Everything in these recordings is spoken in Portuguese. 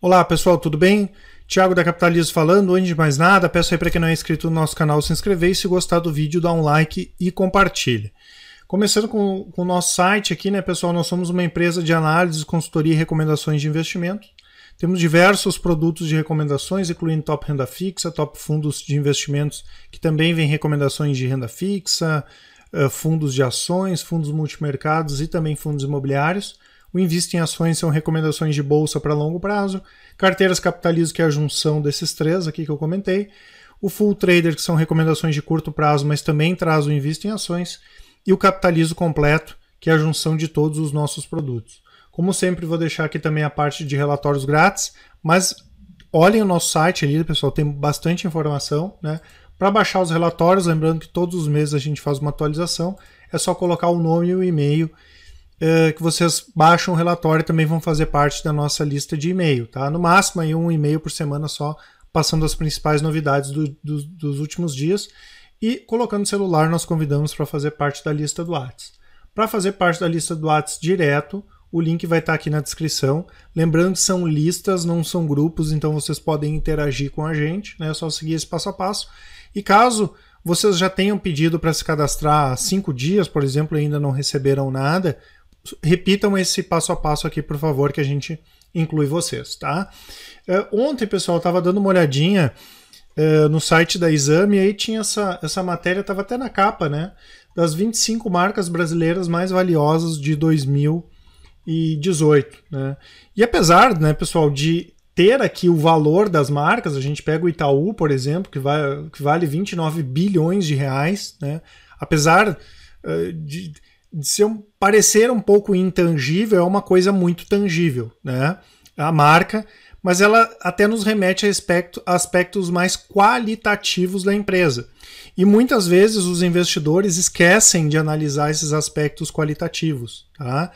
Olá pessoal, tudo bem? Thiago da Capitalismo falando. Antes de mais nada, peço aí para quem não é inscrito no nosso canal se inscrever e se gostar do vídeo, dá um like e compartilhe. Começando com o nosso site aqui, né pessoal, nós somos uma empresa de análise, consultoria e recomendações de investimento. Temos diversos produtos de recomendações, incluindo top renda fixa, top fundos de investimentos, que também vem recomendações de renda fixa, fundos de ações, fundos multimercados e também fundos imobiliários. O Invista em Ações são recomendações de bolsa para longo prazo. Carteiras Capitalismo, que é a junção desses três aqui que eu comentei. O Full Trader, que são recomendações de curto prazo, mas também traz o Invista em Ações. E o Capitalismo Completo, que é a junção de todos os nossos produtos. Como sempre, vou deixar aqui também a parte de relatórios grátis, mas olhem o nosso site ali, pessoal, tem bastante informação, né? Para baixar os relatórios, lembrando que todos os meses a gente faz uma atualização, é só colocar o nome e o e-mail que vocês baixam o relatório e também vão fazer parte da nossa lista de e-mail, tá? No máximo aí um e-mail por semana só, passando as principais novidades dos últimos dias e colocando o celular nós convidamos para fazer parte da lista do Whats. Para fazer parte da lista do Whats direto, o link vai estar aqui na descrição. Lembrando que são listas, não são grupos, então vocês podem interagir com a gente, né? É só seguir esse passo a passo. E caso vocês já tenham pedido para se cadastrar há 5 dias, por exemplo, e ainda não receberam nada, repitam esse passo a passo aqui, por favor, que a gente inclui vocês, tá? Ontem, pessoal, eu estava dando uma olhadinha no site da Exame e aí tinha essa matéria, estava até na capa, né? Das 25 marcas brasileiras mais valiosas de 2018, né? E apesar, né, pessoal, de ter aqui o valor das marcas, a gente pega o Itaú, por exemplo, que vale 29 bilhões de reais, né? Apesar de parecer um pouco intangível, é uma coisa muito tangível, né? A marca, mas ela até nos remete a aspectos mais qualitativos da empresa. E muitas vezes os investidores esquecem de analisar esses aspectos qualitativos, tá?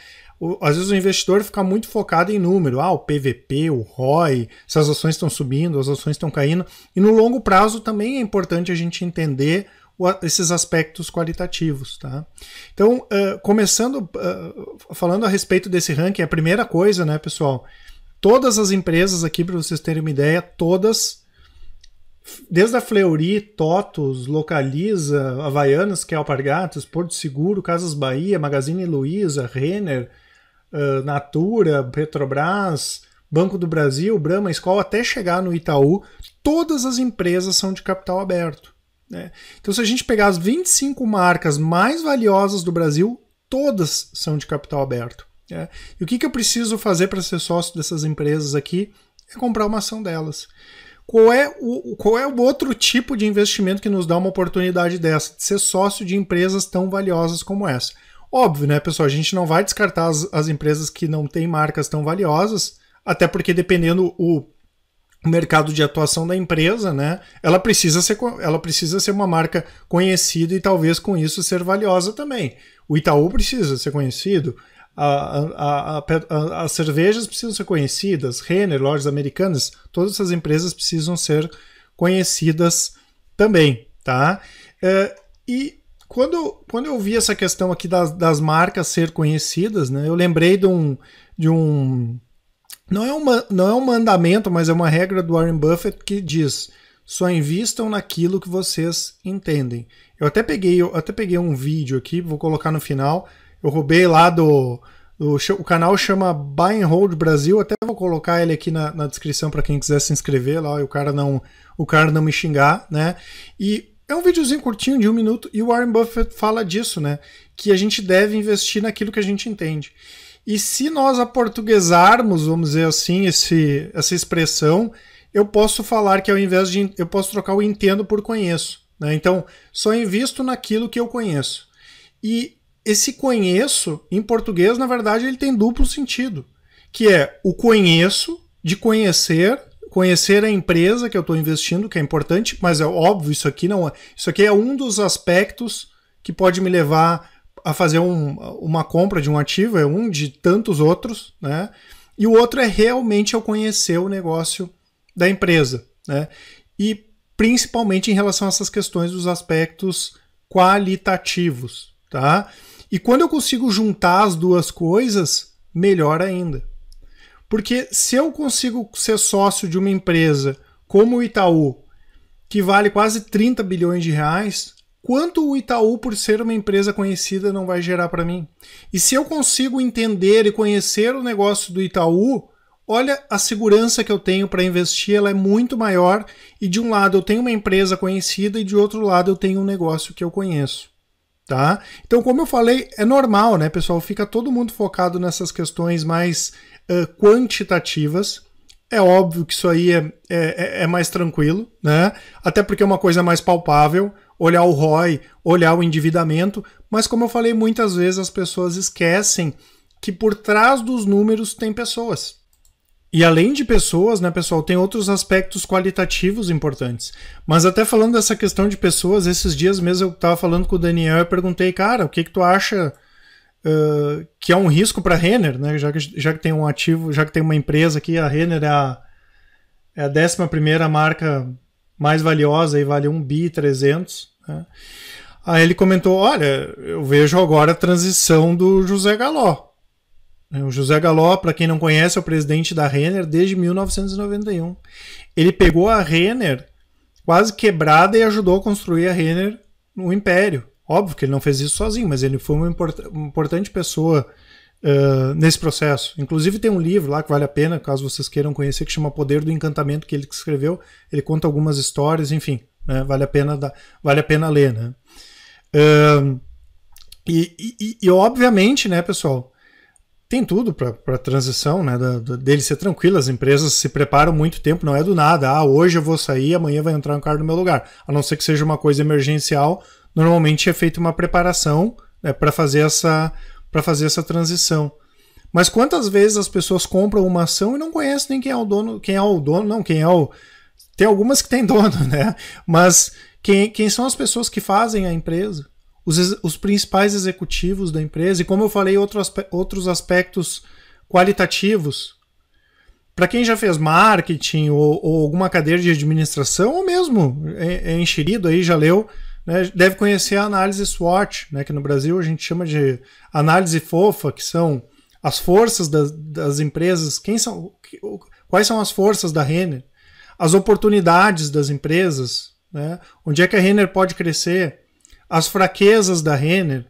Às vezes o investidor fica muito focado em número, o PVP, o ROI, se as ações estão subindo, as ações estão caindo, e no longo prazo também é importante a gente entender esses aspectos qualitativos, tá? Então, começando falando a respeito desse ranking, a primeira coisa, né, pessoal, todas as empresas aqui, para vocês terem uma ideia, todas, desde a Fleury, TOTVS, Localiza, Havaianas, que é Alpargatas, Porto Seguro, Casas Bahia, Magazine Luiza, Renner, Natura, Petrobras, Banco do Brasil, Brahma, Skol, até chegar no Itaú, todas as empresas são de capital aberto. Então, se a gente pegar as 25 marcas mais valiosas do Brasil, todas são de capital aberto. E o que eu preciso fazer para ser sócio dessas empresas aqui é comprar uma ação delas. Qual é o outro tipo de investimento que nos dá uma oportunidade dessa, de ser sócio de empresas tão valiosas como essa? Óbvio, né, pessoal? A gente não vai descartar as empresas que não têm marcas tão valiosas, até porque dependendo o mercado de atuação da empresa, né? Ela precisa ser uma marca conhecida e talvez com isso ser valiosa também. O Itaú precisa ser conhecido, as cervejas precisam ser conhecidas, Renner, lojas americanas, todas essas empresas precisam ser conhecidas também, tá? E quando eu vi essa questão aqui das marcas ser conhecidas, né? Eu lembrei de um não é um mandamento, mas é uma regra do Warren Buffett que diz: só invistam naquilo que vocês entendem. Eu até peguei um vídeo aqui, vou colocar no final. Eu roubei lá o canal chama Buy and Hold Brasil, até vou colocar ele aqui na descrição para quem quiser se inscrever lá e o cara não me xingar, né? E é um videozinho curtinho de 1 minuto e o Warren Buffett fala disso, né? Que a gente deve investir naquilo que a gente entende. E se nós aportuguesarmos, vamos dizer assim, essa expressão, eu posso falar que ao invés de... eu posso trocar o entendo por conheço, né? Então, só invisto naquilo que eu conheço. E esse conheço, em português, na verdade, ele tem duplo sentido, que é o conheço, de conhecer a empresa que eu estou investindo, que é importante, mas é óbvio, isso aqui é um dos aspectos que pode me levar a fazer uma compra de um ativo, é um de tantos outros, né? E o outro é realmente eu conhecer o negócio da empresa, né? E principalmente em relação a essas questões dos aspectos qualitativos, tá? E quando eu consigo juntar as duas coisas, melhor ainda. Porque se eu consigo ser sócio de uma empresa como o Itaú, que vale quase 30 bilhões de reais, quanto o Itaú, por ser uma empresa conhecida, não vai gerar para mim? E se eu consigo entender e conhecer o negócio do Itaú, olha a segurança que eu tenho para investir, ela é muito maior, e de um lado eu tenho uma empresa conhecida e de outro lado eu tenho um negócio que eu conheço. Tá? Então, como eu falei, é normal, né, pessoal? Fica todo mundo focado nessas questões mais quantitativas. É óbvio que isso aí é mais tranquilo, né? Até porque é uma coisa mais palpável, olhar o ROI, olhar o endividamento, mas como eu falei, muitas vezes as pessoas esquecem que por trás dos números tem pessoas. E além de pessoas, né, pessoal, tem outros aspectos qualitativos importantes. Mas até falando dessa questão de pessoas, esses dias mesmo eu estava falando com o Daniel e perguntei, cara, o que tu acha que é um risco para a Renner, né? Já que tem um ativo, já que tem uma empresa aqui, a Renner é a 11ª marca mais valiosa e vale 1.3 bi, né? Aí ele comentou, olha, eu vejo agora a transição do José Galló. O José Galló, para quem não conhece, é o presidente da Renner desde 1991. Ele pegou a Renner quase quebrada e ajudou a construir a Renner no Império. Óbvio que ele não fez isso sozinho, mas ele foi uma importante pessoa nesse processo. Inclusive tem um livro lá que vale a pena, caso vocês queiram conhecer, que chama Poder do Encantamento, que ele escreveu. Ele conta algumas histórias, enfim, né, vale a pena ler. Né? E obviamente, né, pessoal, tem tudo para a transição, né, dele ser tranquilo. As empresas se preparam muito tempo, não é do nada. Hoje eu vou sair, amanhã vai entrar um cara no meu lugar. A não ser que seja uma coisa emergencial, normalmente é feita uma preparação, né, para fazer essa transição. Mas quantas vezes as pessoas compram uma ação e não conhecem nem quem é o dono, tem algumas que tem dono, né? Mas quem são as pessoas que fazem a empresa? Os principais executivos da empresa, e como eu falei, outros aspectos qualitativos. Para quem já fez marketing ou alguma cadeira de administração, ou mesmo é enxerido aí, já leu, né, deve conhecer a análise SWOT, né, que no Brasil a gente chama de análise fofa, que são as forças das empresas, quais são as forças da Renner, as oportunidades das empresas, né, onde é que a Renner pode crescer, as fraquezas da Renner.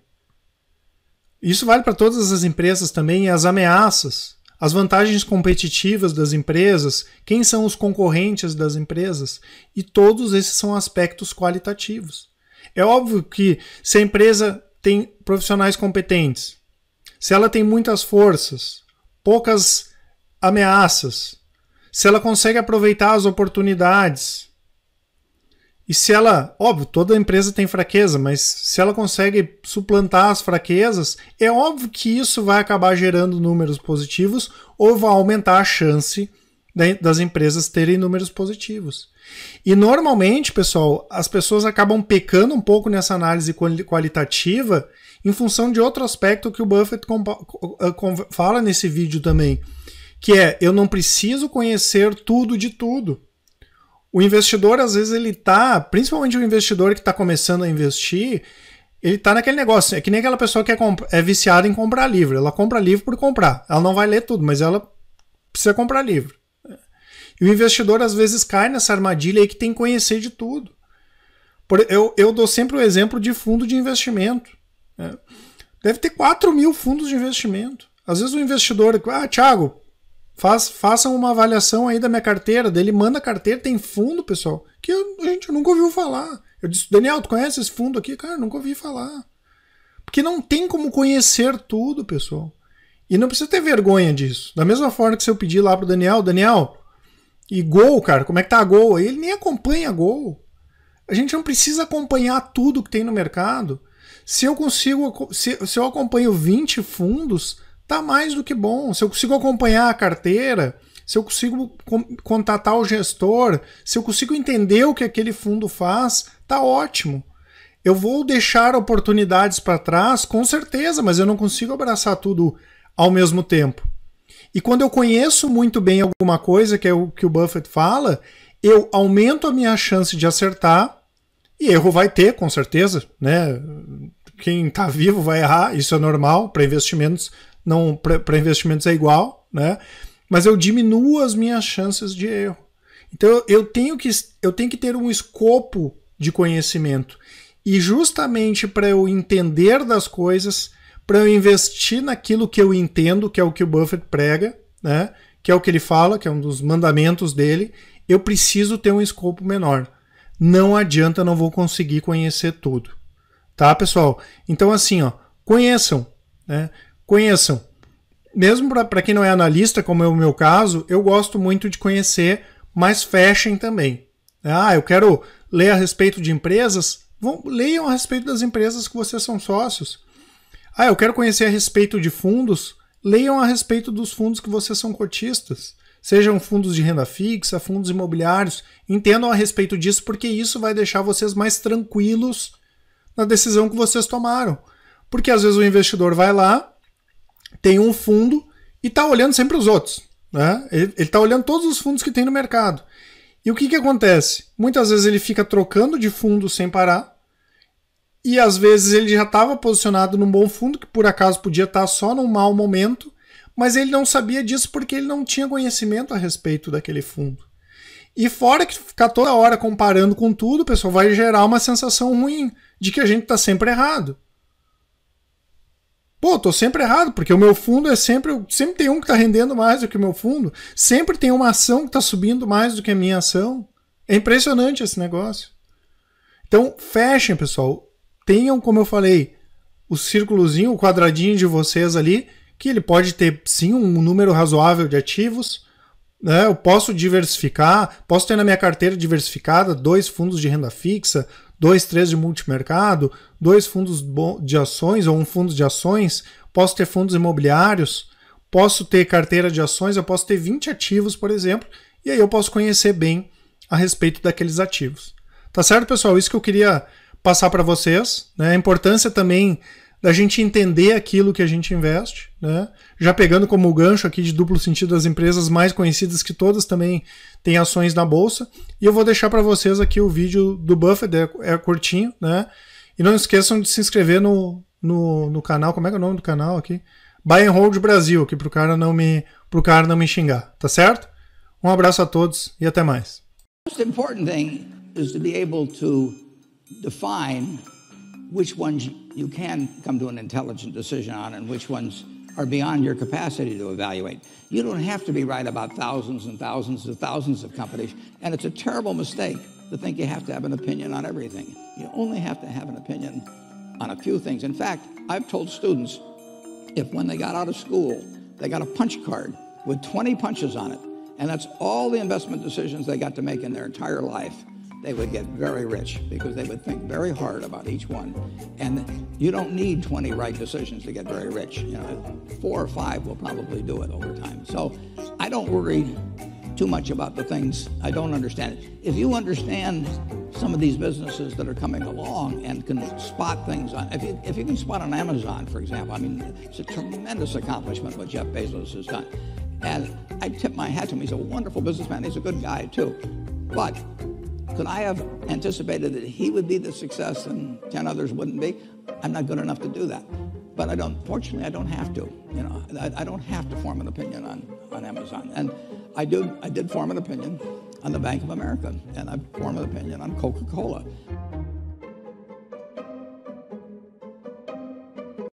Isso vale para todas as empresas também, as ameaças, as vantagens competitivas das empresas, quem são os concorrentes das empresas, e todos esses são aspectos qualitativos. É óbvio que se a empresa tem profissionais competentes, se ela tem muitas forças, poucas ameaças, se ela consegue aproveitar as oportunidades, e se ela, óbvio, toda empresa tem fraqueza, mas se ela consegue suplantar as fraquezas, é óbvio que isso vai acabar gerando números positivos ou vai aumentar a chance das empresas terem números positivos. E normalmente, pessoal, as pessoas acabam pecando um pouco nessa análise qualitativa em função de outro aspecto que o Buffett fala nesse vídeo também, que é, eu não preciso conhecer tudo de tudo. O investidor, às vezes, ele tá, principalmente o investidor que está começando a investir, ele tá naquele negócio, é que nem aquela pessoa que é viciada em comprar livro. Ela compra livro por comprar. Ela não vai ler tudo, mas ela precisa comprar livro. E o investidor, às vezes, cai nessa armadilha aí que tem que conhecer de tudo. Eu dou sempre o exemplo de fundo de investimento. Deve ter 4.000 fundos de investimento. Às vezes o investidor, Thiago, façam uma avaliação aí da minha carteira. Ele manda a carteira, tem fundo, pessoal, que a gente nunca ouviu falar. Eu disse, Daniel, tu conhece esse fundo aqui? Cara, nunca ouvi falar. Porque não tem como conhecer tudo, pessoal. E não precisa ter vergonha disso. Da mesma forma que se eu pedir lá pro Daniel, e Gol, cara, como é que tá a Gol? Ele nem acompanha a Gol. A gente não precisa acompanhar tudo que tem no mercado. Se eu acompanho 20 fundos, tá mais do que bom. Se eu consigo acompanhar a carteira, se eu consigo contatar o gestor, se eu consigo entender o que aquele fundo faz, tá ótimo. Eu vou deixar oportunidades para trás, com certeza, mas eu não consigo abraçar tudo ao mesmo tempo. E quando eu conheço muito bem alguma coisa, que é o que o Buffett fala, eu aumento a minha chance de acertar, e erro vai ter, com certeza, né? Quem está vivo vai errar, isso é normal, para investimentos. Para investimentos é igual, né? mas eu diminuo as minhas chances de erro. Então eu tenho que ter um escopo de conhecimento. E justamente para eu entender das coisas, para eu investir naquilo que eu entendo, que é o que o Buffett prega, né? Que é o que ele fala, que é um dos mandamentos dele, eu preciso ter um escopo menor. Não adianta, não vou conseguir conhecer tudo. Tá, pessoal? Então assim, ó, conheçam, né? Conheçam. Mesmo para quem não é analista, como é o meu caso, eu gosto muito de conhecer, mas fechem também. Ah, eu quero ler a respeito de empresas, leiam a respeito das empresas que vocês são sócios. Ah, eu quero conhecer a respeito de fundos, leiam a respeito dos fundos que vocês são cotistas. Sejam fundos de renda fixa, fundos imobiliários, entendam a respeito disso, porque isso vai deixar vocês mais tranquilos na decisão que vocês tomaram. Porque às vezes o investidor vai lá, tem um fundo e está olhando sempre os outros. Né? Ele está olhando todos os fundos que tem no mercado. E o que acontece? Muitas vezes ele fica trocando de fundo sem parar e às vezes ele já estava posicionado num bom fundo que por acaso podia estar só num mau momento, mas ele não sabia disso porque ele não tinha conhecimento a respeito daquele fundo. E fora que ficar toda hora comparando com tudo, pessoal, vai gerar uma sensação ruim de que a gente está sempre errado. Pô, tô sempre errado, porque o meu fundo sempre tem um que tá rendendo mais do que o meu fundo, sempre tem uma ação que tá subindo mais do que a minha ação. É impressionante esse negócio. Então, fechem, pessoal. Tenham, como eu falei, o círculozinho, o quadradinho de vocês ali, que ele pode ter, sim, um número razoável de ativos, né? Eu posso diversificar, posso ter na minha carteira diversificada 2 fundos de renda fixa, 2, 3 de multimercado, 2 fundos de ações ou um fundo de ações, posso ter fundos imobiliários, posso ter carteira de ações, eu posso ter 20 ativos, por exemplo, e aí eu posso conhecer bem a respeito daqueles ativos. Tá certo, pessoal? Isso que eu queria passar para vocês, né? A importância também da gente entender aquilo que a gente investe, né? Já pegando como gancho aqui de duplo sentido as empresas mais conhecidas, que todas também têm ações na bolsa, e eu vou deixar para vocês aqui o vídeo do Buffett, é curtinho, né? E não esqueçam de se inscrever no canal, como é que é o nome do canal aqui? Buy and Hold Brasil, aqui pro cara não me xingar, tá certo? Um abraço a todos e até mais. The most important thing is to be able to define which ones you can come to an intelligent decision on and which ones are beyond your capacity to evaluate. You don't have to be right about thousands and thousands and thousands of companies, and it's a terrible mistake to think you have to have an opinion on everything. You only have to have an opinion on a few things. In fact, I've told students, if when they got out of school, they got a punch card with 20 punches on it, and that's all the investment decisions they got to make in their entire life, they would get very rich because they would think very hard about each one. And you don't need 20 right decisions to get very rich. You know, 4 or 5 will probably do it over time. So I don't worry too much about the things I don't understand. If you understand some of these businesses that are coming along and can spot things on, if you can spot on Amazon, for example, I mean, it's a tremendous accomplishment what Jeff Bezos has done. And I tip my hat to him. He's a wonderful businessman. He's a good guy too. But could I have anticipated that he would be the success and 10 others wouldn't be? I'm not good enough to do that. But fortunately, I don't have to. You know, I don't have to form an opinion on Amazon. And I did form an opinion on the Bank of America, and I formed an opinion on Coca-Cola.